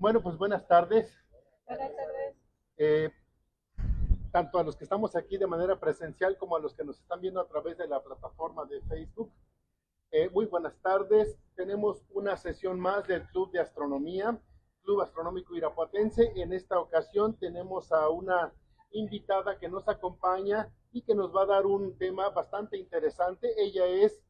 Bueno, pues buenas tardes. Buenas tardes. Eh, Tanto a los que estamos aquí de manera presencial como a los que nos están viendo a través de la plataforma de Facebook. Muy buenas tardes. Tenemos una sesión más del Club de Astronomía, Club Astronómico Irapuatense. En esta ocasión tenemos a una invitada que nos acompaña y que nos va a dar un tema bastante interesante. Ella es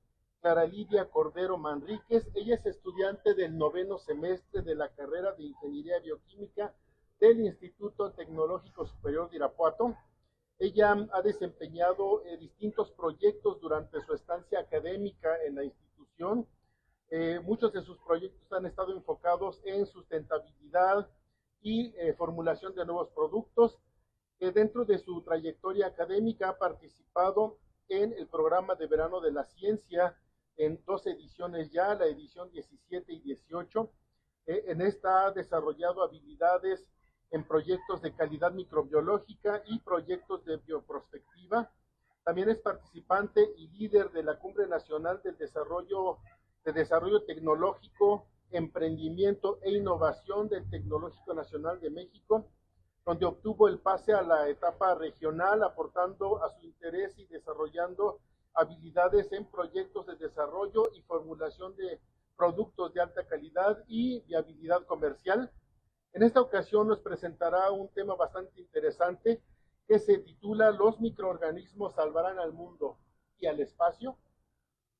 Clara Lidia Cordero Manríquez. Ella es estudiante del 9º semestre de la carrera de Ingeniería Bioquímica del Instituto Tecnológico Superior de Irapuato. Ella ha desempeñado distintos proyectos durante su estancia académica en la institución. Muchos de sus proyectos han estado enfocados en sustentabilidad y formulación de nuevos productos. Dentro de su trayectoria académica ha participado en el programa de verano de la ciencia en 2 ediciones ya, la edición 17 y 18. En esta ha desarrollado habilidades en proyectos de calidad microbiológica y proyectos de bioprospectiva. También es participante y líder de la Cumbre Nacional del Desarrollo Tecnológico, Emprendimiento e Innovación del Tecnológico Nacional de México, donde obtuvo el pase a la etapa regional, aportando a su interés y desarrollando habilidades en proyectos de desarrollo y formulación de productos de alta calidad y viabilidad comercial. En esta ocasión nos presentará un tema bastante interesante que se titula ¿Los microorganismos salvarán al mundo y al espacio?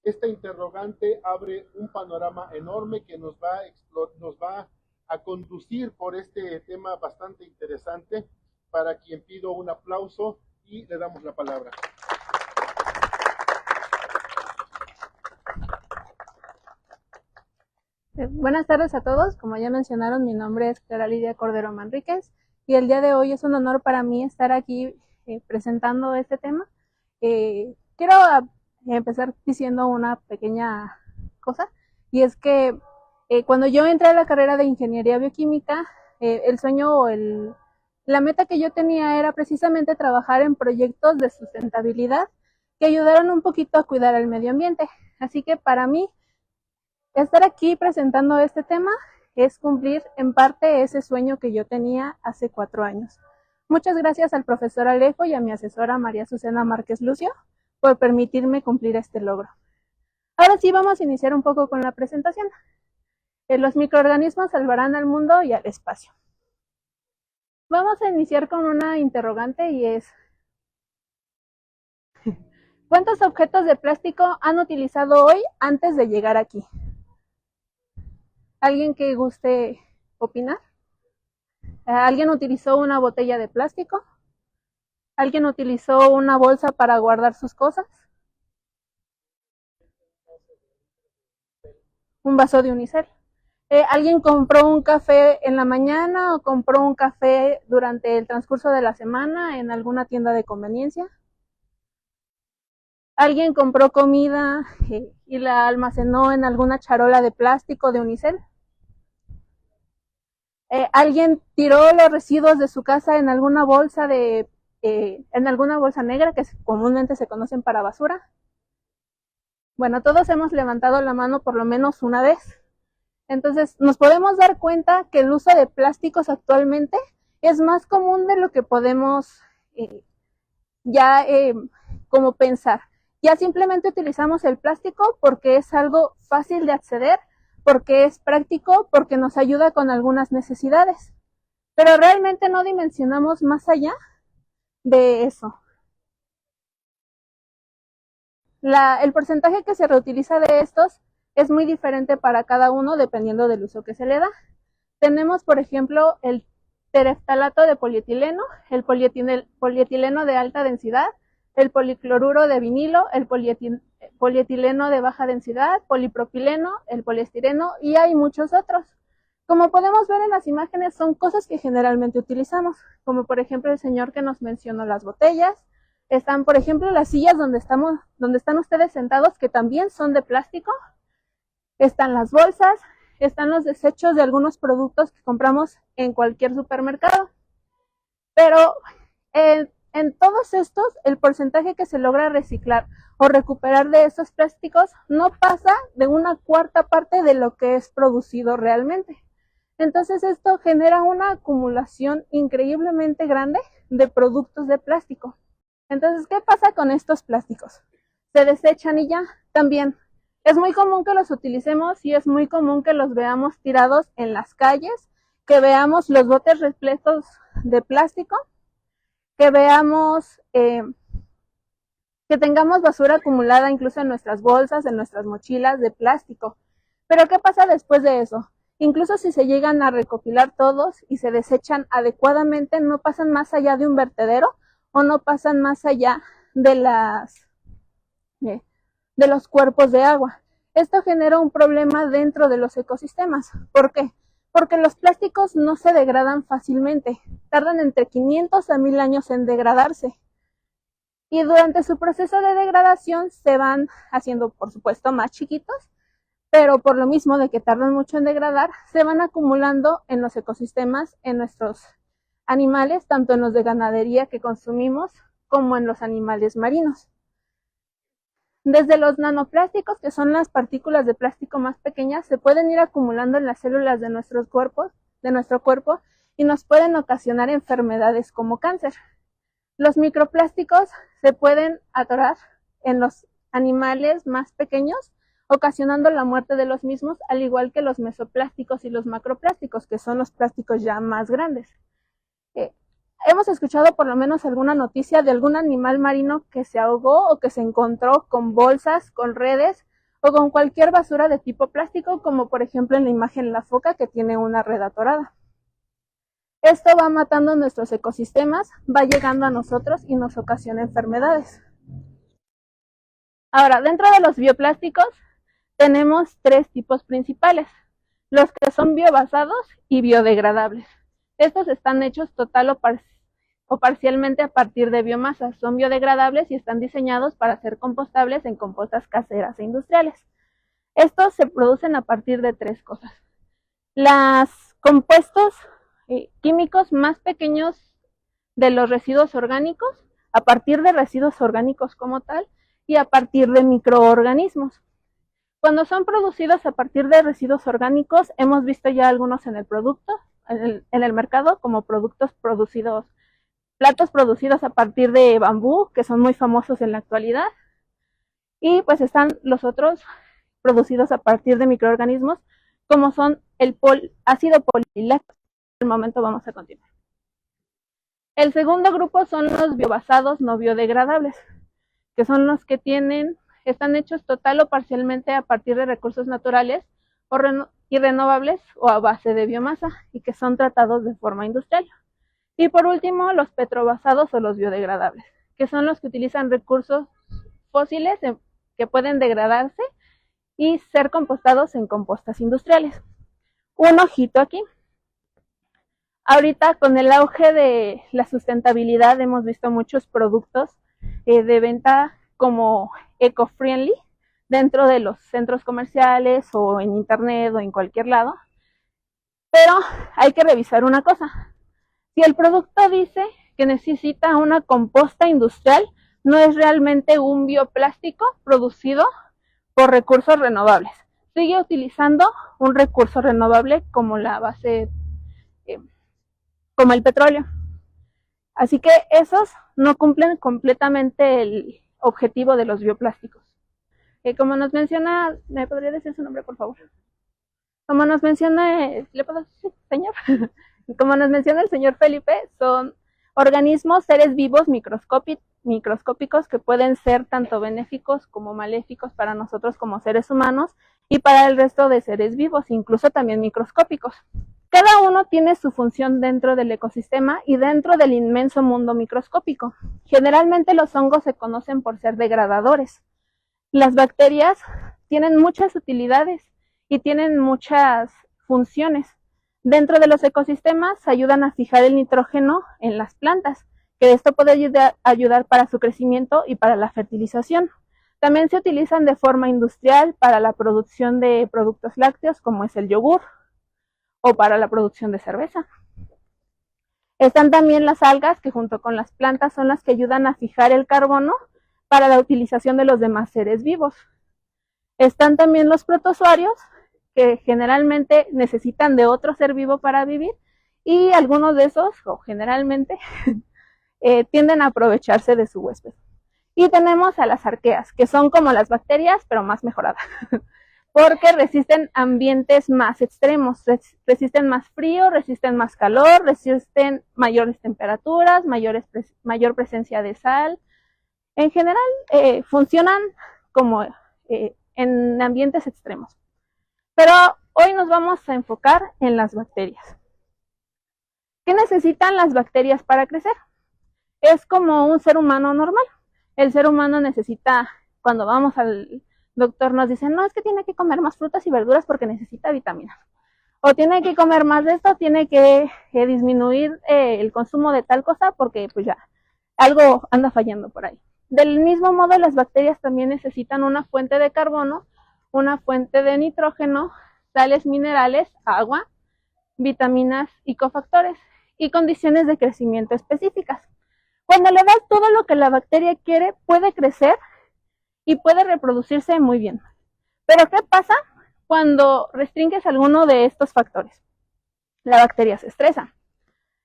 Esta interrogante abre un panorama enorme que nos va a conducir por este tema bastante interesante, para quien pido un aplauso y le damos la palabra. Buenas tardes a todos. Como ya mencionaron, mi nombre es Clara Lidia Cordero Manríquez y el día de hoy es un honor para mí estar aquí presentando este tema. Quiero empezar diciendo una pequeña cosa, y es que cuando yo entré a la carrera de Ingeniería Bioquímica, el sueño o la meta que yo tenía era precisamente trabajar en proyectos de sustentabilidad que ayudaran un poquito a cuidar el medio ambiente. Así que para mí, estar aquí presentando este tema es cumplir en parte ese sueño que yo tenía hace 4 años. Muchas gracias al profesor Alejo y a mi asesora María Susana Márquez Lucio por permitirme cumplir este logro. Ahora sí vamos a iniciar un poco con la presentación. Los microorganismos salvarán al mundo y al espacio. Vamos a iniciar con una interrogante y es: ¿cuántos objetos de plástico han utilizado hoy antes de llegar aquí? ¿Alguien que guste opinar? ¿Alguien utilizó una botella de plástico? ¿Alguien utilizó una bolsa para guardar sus cosas? Un vaso de unicel. ¿Alguien compró un café en la mañana o compró un café durante el transcurso de la semana en alguna tienda de conveniencia? ¿Alguien compró comida y la almacenó en alguna charola de plástico de unicel? ¿Alguien tiró los residuos de su casa en alguna bolsa negra que comúnmente se conocen para basura? Bueno, todos hemos levantado la mano por lo menos una vez. Entonces, nos podemos dar cuenta que el uso de plásticos actualmente es más común de lo que podemos como pensar. Ya simplemente utilizamos el plástico porque es algo fácil de acceder, porque es práctico, porque nos ayuda con algunas necesidades. Pero realmente no dimensionamos más allá de eso. El porcentaje que se reutiliza de estos es muy diferente para cada uno dependiendo del uso que se le da. Tenemos, por ejemplo, el tereftalato de polietileno, el polietileno de alta densidad, el policloruro de vinilo, el polietileno de baja densidad, polipropileno, el poliestireno, y hay muchos otros. Como podemos ver en las imágenes, son cosas que generalmente utilizamos, como por ejemplo el señor que nos mencionó las botellas. Están, por ejemplo, las sillas donde están ustedes sentados, que también son de plástico. Están las bolsas, están los desechos de algunos productos que compramos en cualquier supermercado. Pero en todos estos, el porcentaje que se logra reciclar o recuperar de estos plásticos no pasa de 1/4 parte de lo que es producido realmente. Entonces esto genera una acumulación increíblemente grande de productos de plástico. Entonces, ¿qué pasa con estos plásticos? Se desechan y ya. También es muy común que los utilicemos y es muy común que los veamos tirados en las calles, que veamos los botes repletos de plástico, que veamos que tengamos basura acumulada incluso en nuestras bolsas, en nuestras mochilas de plástico. Pero ¿qué pasa después de eso? Incluso si se llegan a recopilar todos y se desechan adecuadamente, no pasan más allá de un vertedero o no pasan más allá de los cuerpos de agua. Esto genera un problema dentro de los ecosistemas. ¿Por qué? Porque los plásticos no se degradan fácilmente, tardan entre 500 a 1000 años en degradarse. Y durante su proceso de degradación se van haciendo, por supuesto, más chiquitos, pero por lo mismo de que tardan mucho en degradar, se van acumulando en los ecosistemas, en nuestros animales, tanto en los de ganadería que consumimos, como en los animales marinos. Desde los nanoplásticos, que son las partículas de plástico más pequeñas, se pueden ir acumulando en las células de nuestro cuerpo, y nos pueden ocasionar enfermedades como cáncer. Los microplásticos se pueden atorar en los animales más pequeños, ocasionando la muerte de los mismos, al igual que los mesoplásticos y los macroplásticos, que son los plásticos ya más grandes. Hemos escuchado por lo menos alguna noticia de algún animal marino que se ahogó o que se encontró con bolsas, con redes o con cualquier basura de tipo plástico, como por ejemplo en la imagen la foca que tiene una red atorada. Esto va matando nuestros ecosistemas, va llegando a nosotros y nos ocasiona enfermedades. Ahora, dentro de los bioplásticos tenemos 3 tipos principales, los que son biobasados y biodegradables. Estos están hechos total o parcialmente a partir de biomasa, son biodegradables y están diseñados para ser compostables en compostas caseras e industriales. Estos se producen a partir de 3 cosas. Los compuestos químicos más pequeños de los residuos orgánicos, a partir de residuos orgánicos como tal, y a partir de microorganismos. Cuando son producidos a partir de residuos orgánicos, hemos visto ya algunos en el producto, en el mercado, como platos producidos a partir de bambú, que son muy famosos en la actualidad, y pues están los otros producidos a partir de microorganismos, como son el ácido poliláctico. En el momento vamos a continuar. El segundo grupo son los biobasados no biodegradables, que son los que están hechos total o parcialmente a partir de recursos naturales y renovables o a base de biomasa y que son tratados de forma industrial. Y por último, los petrobasados o los biodegradables, que son los que utilizan recursos fósiles que pueden degradarse y ser compostados en compostas industriales. Un ojito aquí. Ahorita con el auge de la sustentabilidad hemos visto muchos productos de venta como eco-friendly dentro de los centros comerciales o en internet o en cualquier lado. Pero hay que revisar una cosa. Si el producto dice que necesita una composta industrial, no es realmente un bioplástico producido por recursos renovables. Sigue utilizando un recurso renovable como la base, como el petróleo. Así que esos no cumplen completamente el objetivo de los bioplásticos. Como nos menciona, ¿me podría decir su nombre, por favor? Como nos menciona, ¿le puedo decir, señor? Como nos menciona el señor Felipe, son organismos, seres vivos microscópicos que pueden ser tanto benéficos como maléficos para nosotros como seres humanos y para el resto de seres vivos, incluso también microscópicos. Cada uno tiene su función dentro del ecosistema y dentro del inmenso mundo microscópico. Generalmente los hongos se conocen por ser degradadores. Las bacterias tienen muchas utilidades y tienen muchas funciones. Dentro de los ecosistemas ayudan a fijar el nitrógeno en las plantas, que esto puede ayudar para su crecimiento y para la fertilización. También se utilizan de forma industrial para la producción de productos lácteos, como es el yogur, o para la producción de cerveza. Están también las algas, que junto con las plantas son las que ayudan a fijar el carbono para la utilización de los demás seres vivos. Están también los protozoarios, que generalmente necesitan de otro ser vivo para vivir, y algunos de esos, o generalmente, tienden a aprovecharse de su huésped. Y tenemos a las arqueas, que son como las bacterias, pero más mejoradas, porque resisten ambientes más extremos, resisten más frío, resisten más calor, resisten mayores temperaturas, mayor presencia de sal. En general, funcionan como en ambientes extremos. Pero hoy nos vamos a enfocar en las bacterias. ¿Qué necesitan las bacterias para crecer? Es como un ser humano normal. El ser humano necesita, cuando vamos al doctor nos dicen, no, es que tiene que comer más frutas y verduras porque necesita vitaminas. O tiene que comer más de esto, tiene que disminuir el consumo de tal cosa porque pues ya, algo anda fallando por ahí. Del mismo modo, las bacterias también necesitan una fuente de carbono, una fuente de nitrógeno, sales minerales, agua, vitaminas y cofactores, y condiciones de crecimiento específicas. Cuando le das todo lo que la bacteria quiere, puede crecer y puede reproducirse muy bien. Pero ¿qué pasa cuando restringes alguno de estos factores? La bacteria se estresa.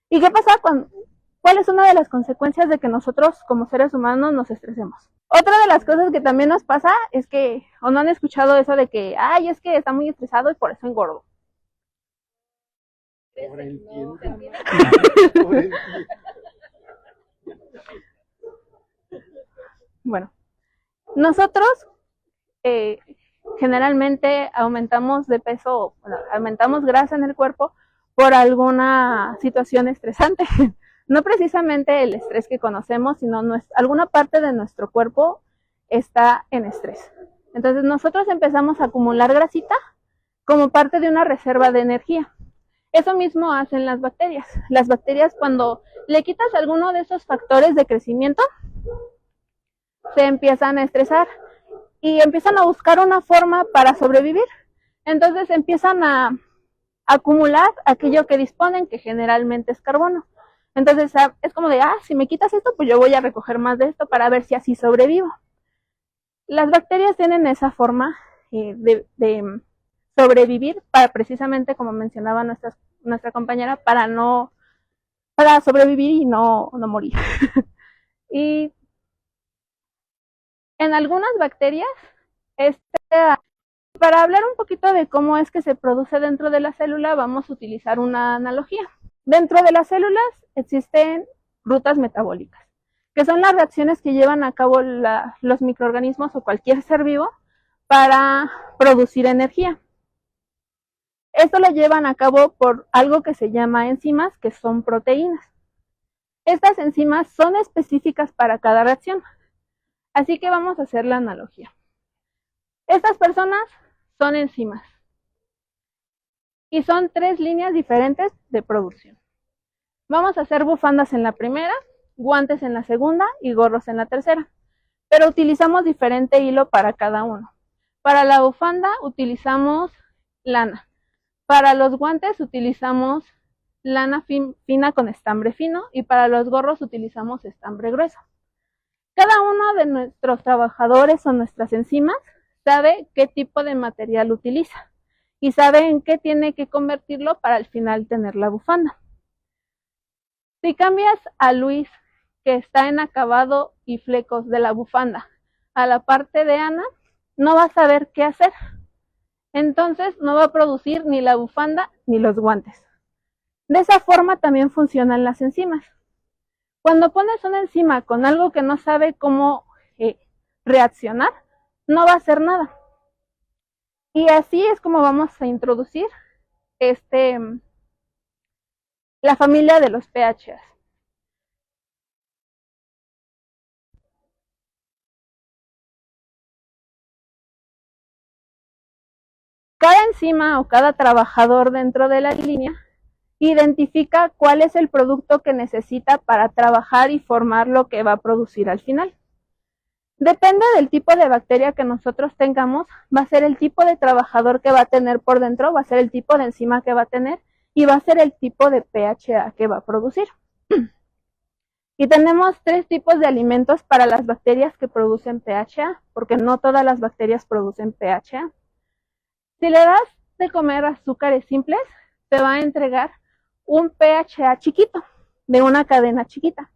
¿Y qué pasa cuál es una de las consecuencias de que nosotros como seres humanos nos estresemos? Otra de las cosas que también nos pasa es que, o no han escuchado eso de que, ay, es que está muy estresado y por eso engordo. Bueno, nosotros generalmente aumentamos de peso, bueno, aumentamos grasa en el cuerpo por alguna situación estresante. No precisamente el estrés que conocemos, sino alguna parte de nuestro cuerpo está en estrés. Entonces nosotros empezamos a acumular grasita como parte de una reserva de energía. Eso mismo hacen las bacterias. Las bacterias, cuando le quitas alguno de esos factores de crecimiento, se empiezan a estresar y empiezan a buscar una forma para sobrevivir. Entonces empiezan a acumular aquello que disponen, que generalmente es carbono. Entonces es como de, si me quitas esto, pues yo voy a recoger más de esto para ver si así sobrevivo. Las bacterias tienen esa forma de sobrevivir, para precisamente, como mencionaba nuestra compañera, para sobrevivir y no morir. Y en algunas bacterias, para hablar un poquito de cómo es que se produce dentro de la célula, vamos a utilizar una analogía. Dentro de las células existen rutas metabólicas, que son las reacciones que llevan a cabo los microorganismos o cualquier ser vivo para producir energía. Esto lo llevan a cabo por algo que se llama enzimas, que son proteínas. Estas enzimas son específicas para cada reacción. Así que vamos a hacer la analogía. Estas personas son enzimas y son 3 líneas diferentes de producción. Vamos a hacer bufandas en la primera, guantes en la segunda y gorros en la tercera, pero utilizamos diferente hilo para cada uno. Para la bufanda utilizamos lana, para los guantes utilizamos lana fina con estambre fino y para los gorros utilizamos estambre grueso. Cada uno de nuestros trabajadores o nuestras enzimas sabe qué tipo de material utiliza y sabe en qué tiene que convertirlo para al final tener la bufanda. Si cambias a Luis, que está en acabado y flecos de la bufanda, a la parte de Ana, no va a saber qué hacer. Entonces no va a producir ni la bufanda ni los guantes. De esa forma también funcionan las enzimas. Cuando pones una enzima con algo que no sabe cómo reaccionar, no va a hacer nada. Y así es como vamos a introducir la familia de los PHAs. Cada enzima o cada trabajador dentro de la línea identifica cuál es el producto que necesita para trabajar y formar lo que va a producir al final. Depende del tipo de bacteria que nosotros tengamos, va a ser el tipo de trabajador que va a tener por dentro, va a ser el tipo de enzima que va a tener y va a ser el tipo de PHA que va a producir. Y tenemos 3 tipos de alimentos para las bacterias que producen PHA, porque no todas las bacterias producen PHA. Si le das de comer azúcares simples, te va a entregar un PHA chiquito, de una cadena chiquita.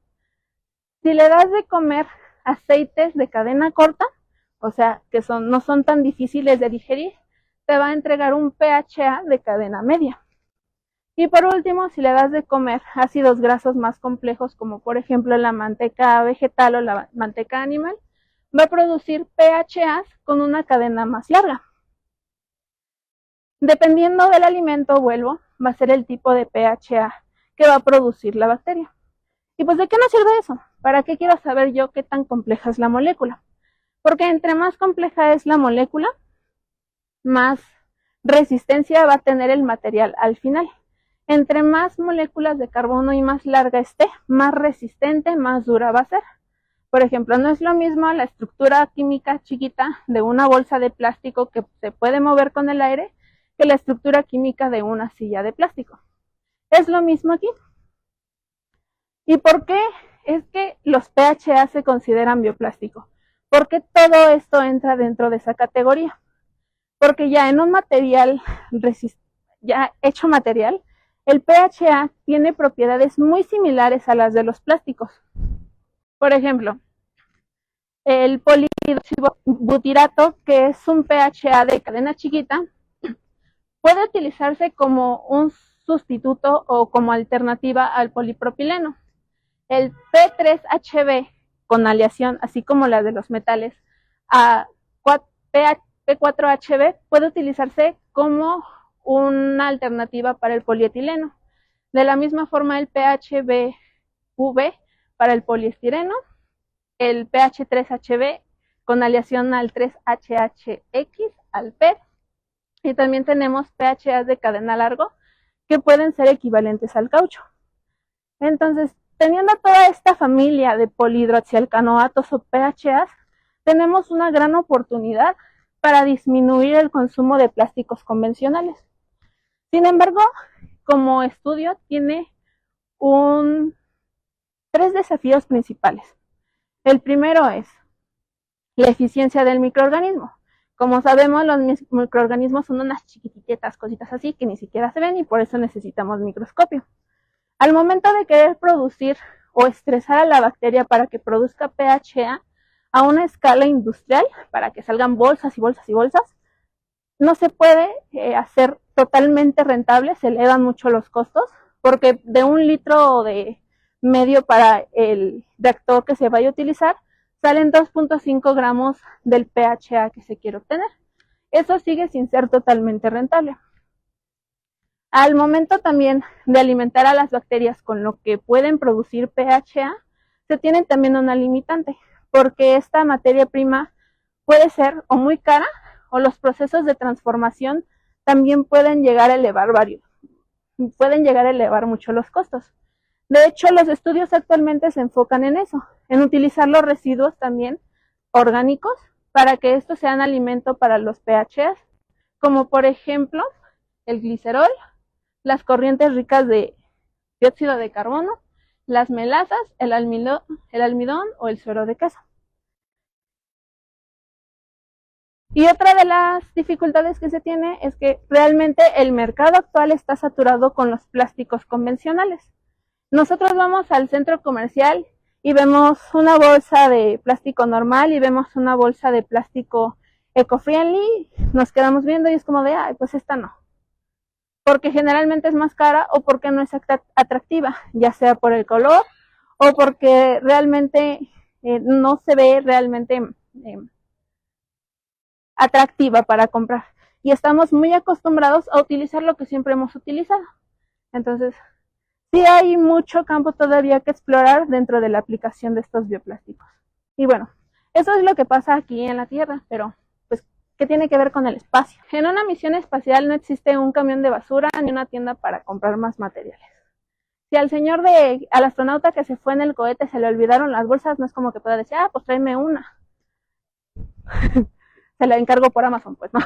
Si le das de comer aceites de cadena corta, o sea, que no son tan difíciles de digerir, te va a entregar un PHA de cadena media. Y por último, si le das de comer ácidos grasos más complejos, como por ejemplo la manteca vegetal o la manteca animal, va a producir PHAs con una cadena más larga. Dependiendo del alimento, vuelvo, va a ser el tipo de PHA que va a producir la bacteria. ¿Y pues de qué nos sirve eso? ¿Para qué quiero saber yo qué tan compleja es la molécula? Porque entre más compleja es la molécula, más resistencia va a tener el material al final. Entre más moléculas de carbono y más larga esté, más resistente, más dura va a ser. Por ejemplo, no es lo mismo la estructura química chiquita de una bolsa de plástico que se puede mover con el aire que la estructura química de una silla de plástico. Es lo mismo aquí. ¿Y por qué es que los PHA se consideran bioplástico? ¿Por qué todo esto entra dentro de esa categoría? Porque ya en un material, ya hecho material, el PHA tiene propiedades muy similares a las de los plásticos. Por ejemplo, el polihidroxibutirato, que es un PHA de cadena chiquita, puede utilizarse como un sustituto o como alternativa al polipropileno. El P3HB con aleación, así como la de los metales, a P4HB puede utilizarse como una alternativa para el polietileno. De la misma forma, el PHBV para el poliestireno, el PH3HB con aleación al 3HHX, al PET, y también tenemos PHAs de cadena largo que pueden ser equivalentes al caucho. Entonces, teniendo toda esta familia de polihidroxialcanoatos o PHAs, tenemos una gran oportunidad para disminuir el consumo de plásticos convencionales. Sin embargo, como estudio tiene tres desafíos principales. El primero es la eficiencia del microorganismo. Como sabemos, los microorganismos son unas chiquititas cositas así que ni siquiera se ven y por eso necesitamos microscopio. Al momento de querer producir o estresar a la bacteria para que produzca PHA a una escala industrial, para que salgan bolsas y bolsas y bolsas, no se puede hacer totalmente rentable, se elevan mucho los costos, porque de 1 litro de medio para el reactor que se vaya a utilizar, salen 2.5 gramos del PHA que se quiere obtener. Eso sigue sin ser totalmente rentable. Al momento también de alimentar a las bacterias con lo que pueden producir PHA, se tiene también una limitante, porque esta materia prima puede ser o muy cara, o los procesos de transformación también pueden llegar a elevar mucho los costos. De hecho, los estudios actualmente se enfocan en eso, en utilizar los residuos también orgánicos para que estos sean alimento para los PHAs, como por ejemplo el glicerol, las corrientes ricas de dióxido de carbono, las melasas, el almidón o el suero de queso. Y otra de las dificultades que se tiene es que realmente el mercado actual está saturado con los plásticos convencionales. Nosotros vamos al centro comercial y vemos una bolsa de plástico normal y vemos una bolsa de plástico eco-friendly, nos quedamos viendo y es como de, ay, pues esta no. Porque generalmente es más cara o porque no es atractiva, ya sea por el color o porque realmente no se ve realmente atractiva para comprar. Y estamos muy acostumbrados a utilizar lo que siempre hemos utilizado. Entonces, sí hay mucho campo todavía que explorar dentro de la aplicación de estos bioplásticos. Y bueno, eso es lo que pasa aquí en la Tierra, pero pues, ¿qué tiene que ver con el espacio? En una misión espacial no existe un camión de basura ni una tienda para comprar más materiales. Si al astronauta que se fue en el cohete se le olvidaron las bolsas, no es como que pueda decir, pues tráeme una. Se la encargo por Amazon, pues no.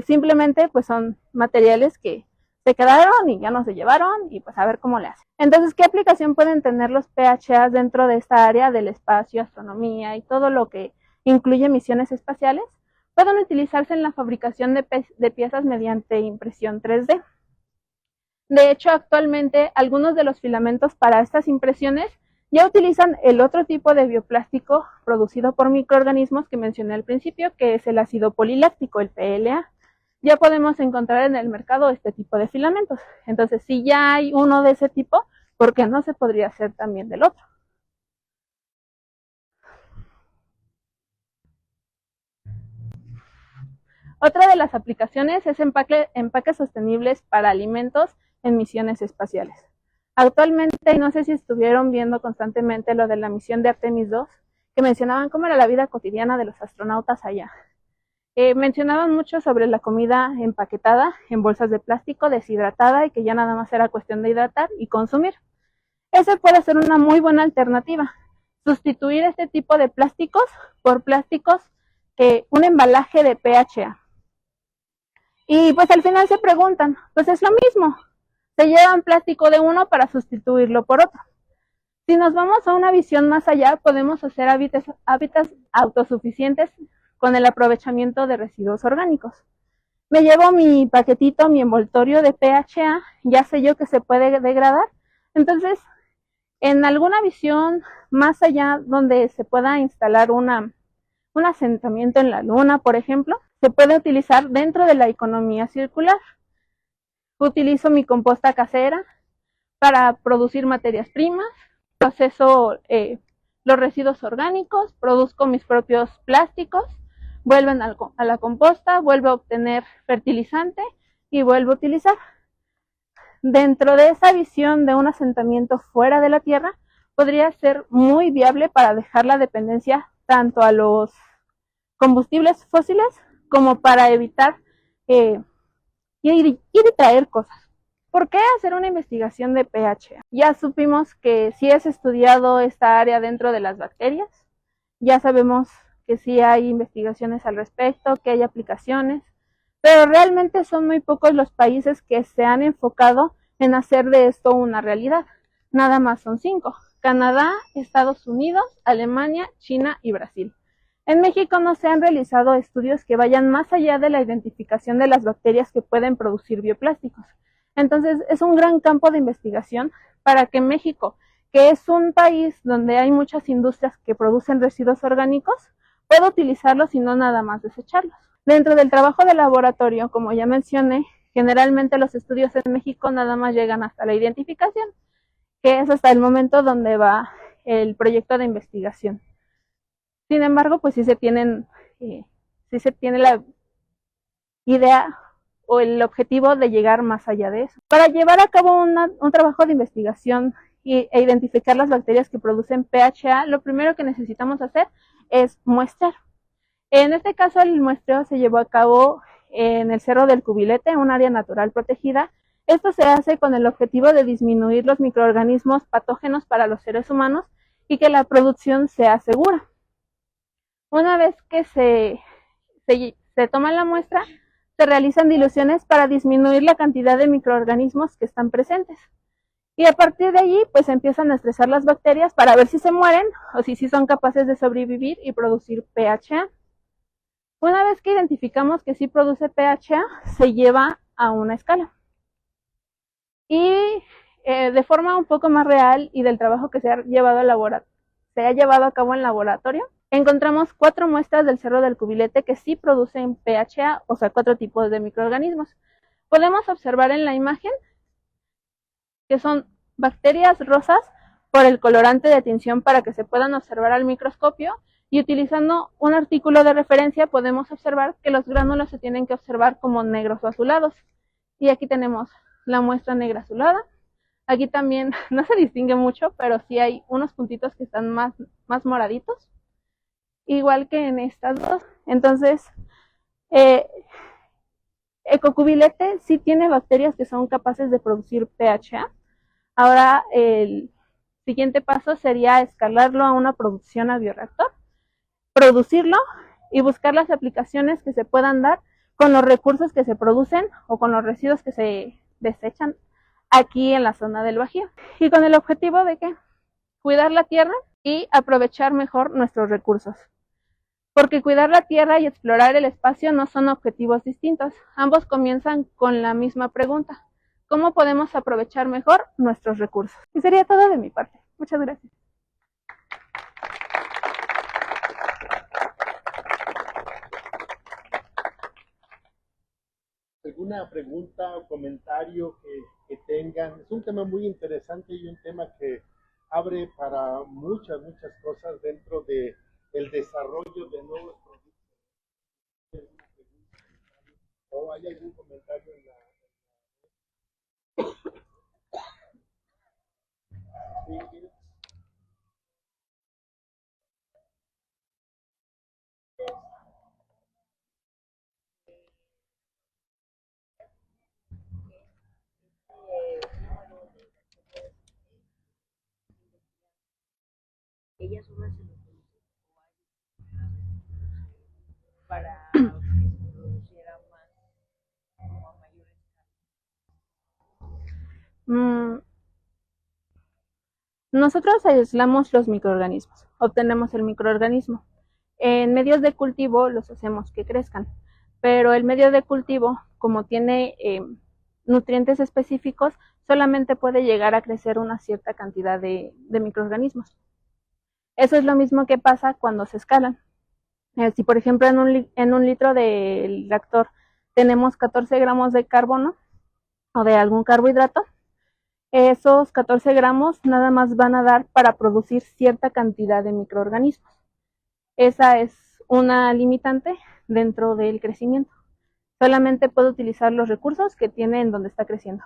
Simplemente pues son materiales que se quedaron y ya no se llevaron y pues a ver cómo le hacen. Entonces, ¿qué aplicación pueden tener los PHAs dentro de esta área del espacio, astronomía y todo lo que incluye misiones espaciales? pueden utilizarse en la fabricación de piezas mediante impresión 3D. De hecho, actualmente algunos de los filamentos para estas impresiones ya utilizan el otro tipo de bioplástico producido por microorganismos que mencioné al principio, que es el ácido poliláctico, el PLA. Ya podemos encontrar en el mercado este tipo de filamentos. Entonces, si ya hay uno de ese tipo, ¿por qué no se podría hacer también del otro? Otra de las aplicaciones es empaques sostenibles para alimentos en misiones espaciales. Actualmente, no sé si estuvieron viendo constantemente lo de la misión de Artemis II, que mencionaban cómo era la vida cotidiana de los astronautas allá. Mencionaban mucho sobre la comida empaquetada en bolsas de plástico, deshidratada, y que ya nada más era cuestión de hidratar y consumir. Esa puede ser una muy buena alternativa. Sustituir este tipo de plásticos por plásticos, un embalaje de PHA. Y pues al final se preguntan, pues es lo mismo, se llevan plástico de uno para sustituirlo por otro. Si nos vamos a una visión más allá, podemos hacer hábitats autosuficientes con el aprovechamiento de residuos orgánicos. Me llevo mi paquetito, mi envoltorio de PHA, ya sé yo que se puede degradar, entonces en alguna visión más allá donde se pueda instalar un asentamiento en la luna, por ejemplo, se puede utilizar dentro de la economía circular. Utilizo mi composta casera para producir materias primas, proceso los residuos orgánicos, produzco mis propios plásticos, vuelven a la composta, vuelvo a obtener fertilizante y vuelvo a utilizar. Dentro de esa visión de un asentamiento fuera de la Tierra, podría ser muy viable para dejar la dependencia tanto a los combustibles fósiles como para evitar ir y traer cosas. ¿Por qué hacer una investigación de pH? Ya supimos que sí es estudiado esta área dentro de las bacterias, ya sabemos que sí hay investigaciones al respecto, que hay aplicaciones, pero realmente son muy pocos los países que se han enfocado en hacer de esto una realidad. Nada más son 5: Canadá, Estados Unidos, Alemania, China y Brasil. En México no se han realizado estudios que vayan más allá de la identificación de las bacterias que pueden producir bioplásticos. Entonces, es un gran campo de investigación para que México, que es un país donde hay muchas industrias que producen residuos orgánicos, pueda utilizarlos y no nada más desecharlos. Dentro del trabajo de laboratorio, como ya mencioné, generalmente los estudios en México nada más llegan hasta la identificación, que es hasta el momento donde va el proyecto de investigación. Sin embargo, pues sí se tiene la idea o el objetivo de llegar más allá de eso. Para llevar a cabo un trabajo de investigación e identificar las bacterias que producen PHA, lo primero que necesitamos hacer es muestrear. En este caso, el muestreo se llevó a cabo en el Cerro del Cubilete, un área natural protegida. Esto se hace con el objetivo de disminuir los microorganismos patógenos para los seres humanos y que la producción sea segura. Una vez que se toma la muestra, se realizan diluciones para disminuir la cantidad de microorganismos que están presentes. Y a partir de allí, pues empiezan a estresar las bacterias para ver si se mueren o si son capaces de sobrevivir y producir PHA. Una vez que identificamos que sí produce PHA, se lleva a una escala. Y de forma un poco más real y del trabajo que se ha llevado a cabo en laboratorio, encontramos 4 muestras del Cerro del Cubilete que sí producen PHA, o sea, 4 tipos de microorganismos. Podemos observar en la imagen que son bacterias rosas por el colorante de tinción para que se puedan observar al microscopio, y utilizando un artículo de referencia podemos observar que los gránulos se tienen que observar como negros o azulados. Y aquí tenemos la muestra negra azulada. Aquí también no se distingue mucho, pero sí hay unos puntitos que están más moraditos, igual que en estas dos. Entonces, Ecocubilete sí tiene bacterias que son capaces de producir PHA. Ahora el siguiente paso sería escalarlo a una producción a bioreactor, producirlo y buscar las aplicaciones que se puedan dar con los recursos que se producen o con los residuos que se desechan aquí en la zona del Bajío. Y con el objetivo de que cuidar la tierra y aprovechar mejor nuestros recursos. porque cuidar la Tierra y explorar el espacio no son objetivos distintos. Ambos comienzan con la misma pregunta: ¿cómo podemos aprovechar mejor nuestros recursos? Y sería todo de mi parte. Muchas gracias. ¿Alguna pregunta o comentario que tengan? Es un tema muy interesante y un tema que abre para muchas cosas dentro de el desarrollo de nuevos productos. ¿O hay algún comentario en la... Sí, ellas son las para que se produciera más como a mayor Mm, Nosotros aislamos los microorganismos, obtenemos el microorganismo. En medios de cultivo los hacemos que crezcan, pero el medio de cultivo, como tiene nutrientes específicos, solamente puede llegar a crecer una cierta cantidad de microorganismos. Eso es lo mismo que pasa cuando se escalan. Si por ejemplo en un litro de reactor tenemos 14 gramos de carbono o de algún carbohidrato, esos 14 gramos nada más van a dar para producir cierta cantidad de microorganismos. Esa es una limitante dentro del crecimiento. Solamente puede utilizar los recursos que tiene en donde está creciendo.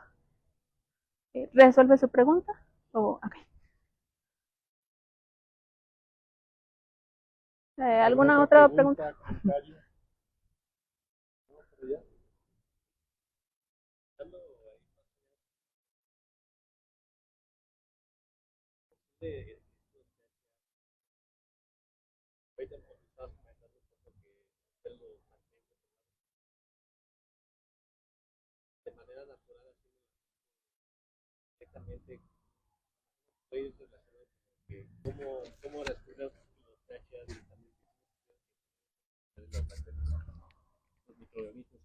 ¿Resuelve su pregunta? Okay. ¿Alguna otra pregunta? Comentario? De manera natural, directamente, estoy relacionado con cómo descubrir los PHA directamente los microorganismos.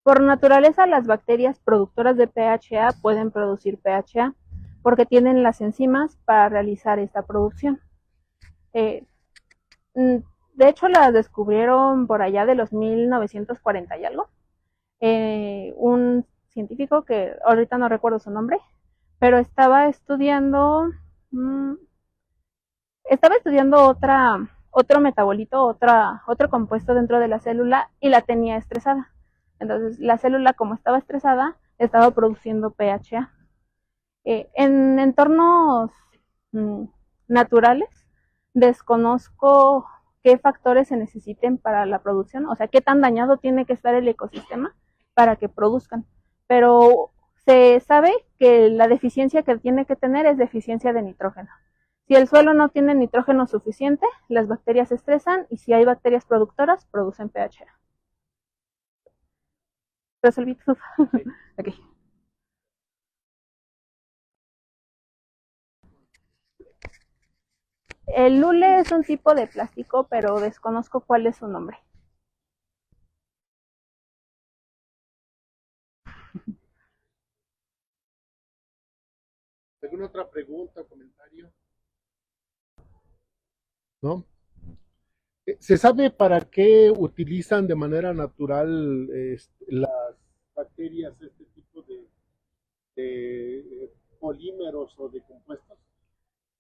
Por naturaleza, las bacterias productoras de PHA pueden producir PHA porque tienen las enzimas para realizar esta producción. De hecho, las descubrieron por allá de los 1940 y algo. Un científico que ahorita no recuerdo su nombre, pero estaba estudiando otro metabolito, otro compuesto dentro de la célula y la tenía estresada. Entonces, la célula, como estaba estresada, estaba produciendo PHA. En entornos naturales, desconozco qué factores se necesiten para la producción, o sea, qué tan dañado tiene que estar el ecosistema para que produzcan. Pero se sabe que la deficiencia que tiene que tener es deficiencia de nitrógeno. Si el suelo no tiene nitrógeno suficiente, las bacterias se estresan y si hay bacterias productoras, producen PHA. ¿Resolví tu? Okay. El lule es un tipo de plástico, pero desconozco cuál es su nombre. ¿Alguna otra pregunta o comentario? ¿No? ¿Se sabe para qué utilizan de manera natural las bacterias este tipo de polímeros o de compuestos?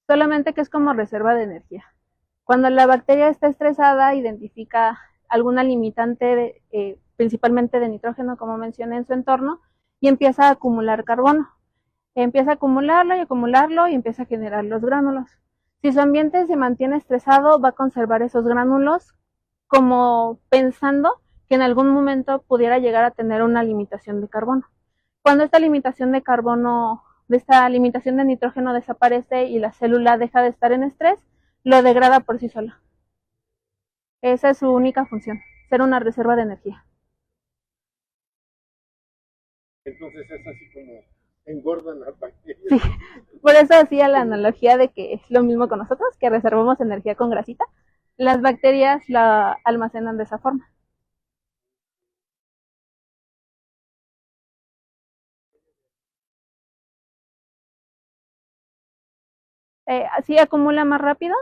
Solamente que es como reserva de energía. Cuando la bacteria está estresada, identifica alguna limitante, principalmente de nitrógeno, como mencioné, en su entorno, y empieza a acumular carbono. Empieza a acumularlo y empieza a generar los gránulos. Si su ambiente se mantiene estresado, va a conservar esos gránulos como pensando que en algún momento pudiera llegar a tener una limitación de carbono. Cuando esta limitación de carbono, de esta limitación de nitrógeno desaparece y la célula deja de estar en estrés, lo degrada por sí sola. Esa es su única función, ser una reserva de energía. Entonces es así como engordan las bacterias. Sí, por eso hacía la analogía de que es lo mismo con nosotros, que reservamos energía con grasita. las bacterias la almacenan de esa forma. Así acumula más rápido.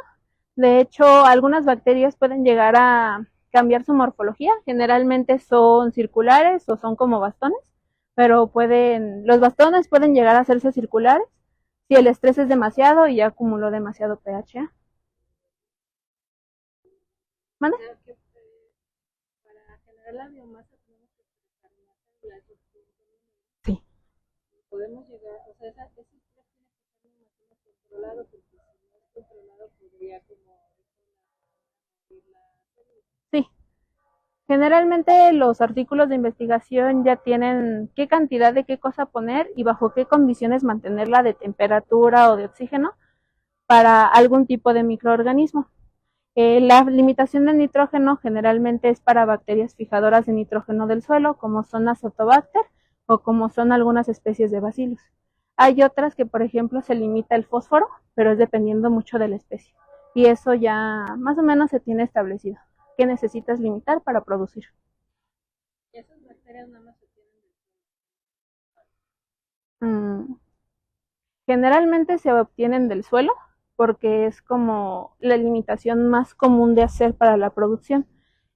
De hecho, algunas bacterias pueden llegar a cambiar su morfología. Generalmente son circulares o son como bastones, pero los bastones pueden llegar a hacerse circulares si el estrés es demasiado y ya acumuló demasiado pH. ¿Mande? Para generar la biomasa tenemos que utilizar más células. Sí. Podemos llegar, o sea, ese estrés tiene que ser más controlado, porque si no es controlado podría como Sí. Generalmente los artículos de investigación ya tienen qué cantidad de qué cosa poner y bajo qué condiciones mantenerla de temperatura o de oxígeno para algún tipo de microorganismo. La limitación de nitrógeno generalmente es para bacterias fijadoras de nitrógeno del suelo, como son Azotobacter o como son algunas especies de bacilos. Hay otras que, por ejemplo, se limita el fósforo, pero es dependiendo mucho de la especie. Y eso ya más o menos se tiene establecido. ¿Qué necesitas limitar para producir? esas bacterias nada más se tienen Generalmente se obtienen del suelo porque es como la limitación más común de hacer para la producción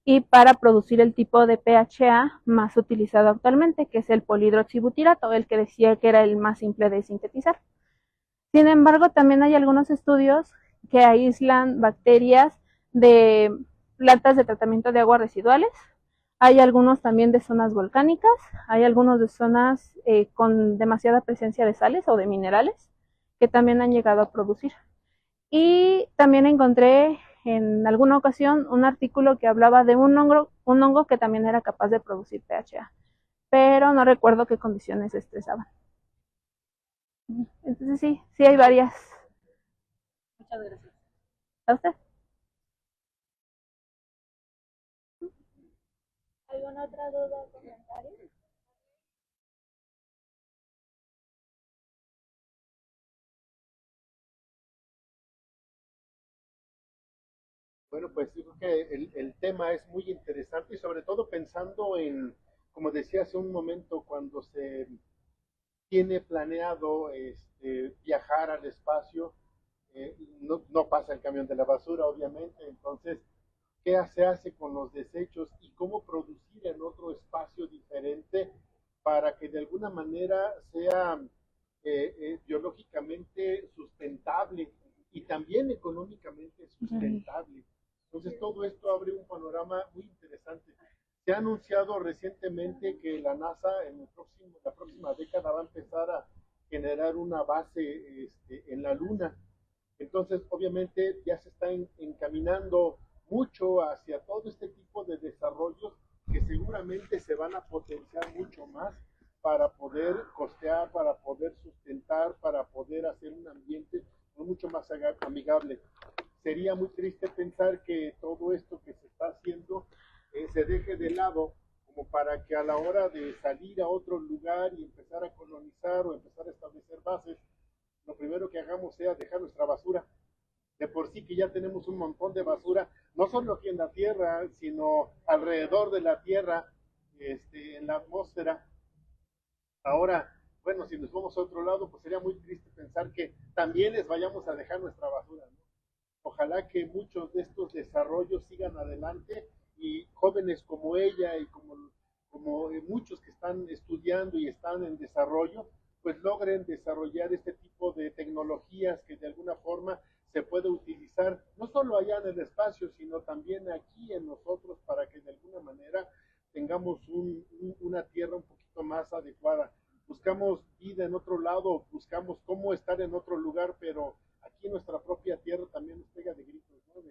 y para producir el tipo de PHA más utilizado actualmente, que es el polihidroxibutirato, el que decía que era el más simple de sintetizar. Sin embargo, también hay algunos estudios que aíslan bacterias de plantas de tratamiento de aguas residuales. Hay algunos también de zonas volcánicas, hay algunos de zonas con demasiada presencia de sales o de minerales que también han llegado a producir. Y también encontré en alguna ocasión un artículo que hablaba de un hongo que también era capaz de producir PHA, pero no recuerdo qué condiciones estresaban. Entonces sí hay varias. Muchas gracias. ¿A usted? ¿Alguna otra duda o comentario? Bueno, pues yo creo que el tema es muy interesante y sobre todo pensando en, como decía hace un momento, cuando se tiene planeado viajar al espacio, no pasa el camión de la basura, obviamente, entonces, ¿qué se hace con los desechos y cómo producir en otro espacio diferente para que de alguna manera sea biológicamente sustentable y también económicamente sustentable? Entonces, todo esto abre un panorama muy interesante. Se ha anunciado recientemente que la NASA la próxima década va a empezar a generar una base en la Luna. Entonces, obviamente, ya se está encaminando mucho hacia todo este tipo de desarrollos que seguramente se van a potenciar mucho más para poder costear, para poder sustentar, para poder hacer un ambiente mucho más amigable. Sería muy triste pensar que todo esto que se está haciendo se deje de lado como para que a la hora de salir a otro lugar y empezar a colonizar o empezar a establecer bases, lo primero que hagamos sea dejar nuestra basura. De por sí que ya tenemos un montón de basura, no solo aquí en la Tierra, sino alrededor de la Tierra, en la atmósfera. Ahora, bueno, si nos vamos a otro lado, pues sería muy triste pensar que también les vayamos a dejar nuestra basura, ¿no? Ojalá que muchos de estos desarrollos sigan adelante y jóvenes como ella y como muchos que están estudiando y están en desarrollo, pues logren desarrollar este tipo de tecnologías que de alguna forma se puede utilizar no solo allá en el espacio, sino también aquí en nosotros para que de alguna manera tengamos una tierra un poquito más adecuada. Buscamos vida en otro lado, buscamos cómo estar en otro lugar, pero aquí en nuestra propia tierra también nos pega de gritos, ¿no?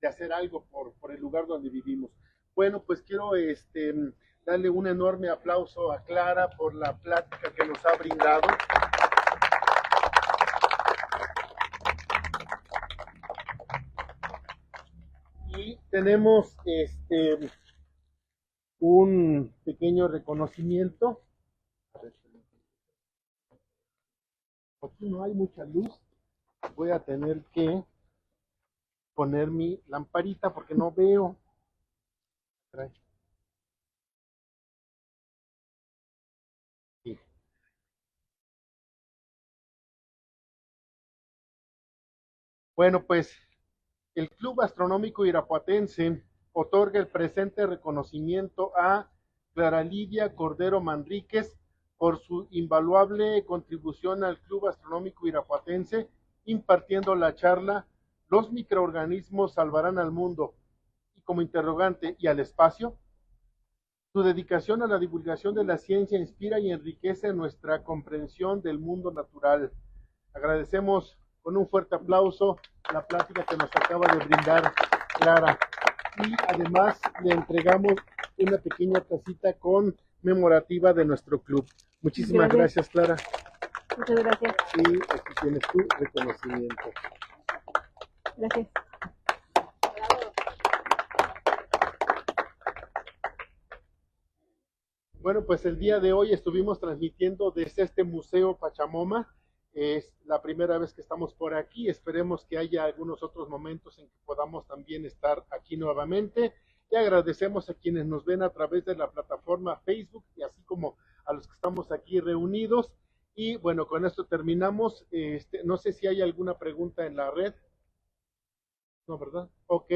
De hacer algo por el lugar donde vivimos. Bueno, pues quiero darle un enorme aplauso a Clara por la plática que nos ha brindado. Y tenemos un pequeño reconocimiento. Aquí no hay mucha luz. Voy a tener que poner mi lamparita porque no veo. Sí. Bueno, pues el Club Astronómico Irapuatense otorga el presente reconocimiento a Clara Lidia Cordero Manríquez por su invaluable contribución al Club Astronómico Irapuatense, impartiendo la charla ¿Los microorganismos salvarán al mundo? Y como interrogante, ¿y al espacio? Su dedicación a la divulgación de la ciencia inspira y enriquece nuestra comprensión del mundo natural. Agradecemos con un fuerte aplauso la plática que nos acaba de brindar Clara. Y además le entregamos una pequeña tacita conmemorativa de nuestro club. Muchísimas gracias, Clara. Muchas gracias. Y aquí tienes tu reconocimiento. Gracias. Bueno, pues el día de hoy estuvimos transmitiendo desde este Museo Pachamoma. Es la primera vez que estamos por aquí. Esperemos que haya algunos otros momentos en que podamos también estar aquí nuevamente. Y agradecemos a quienes nos ven a través de la plataforma Facebook y así como a los que estamos aquí reunidos. Y bueno, con esto terminamos. No sé si hay alguna pregunta en la red. No, ¿verdad? Ok.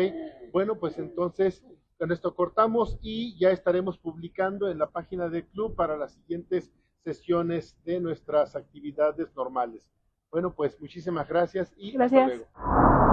Bueno, pues entonces con esto cortamos y ya estaremos publicando en la página del club para las siguientes sesiones de nuestras actividades normales. Bueno, pues muchísimas gracias y hasta luego.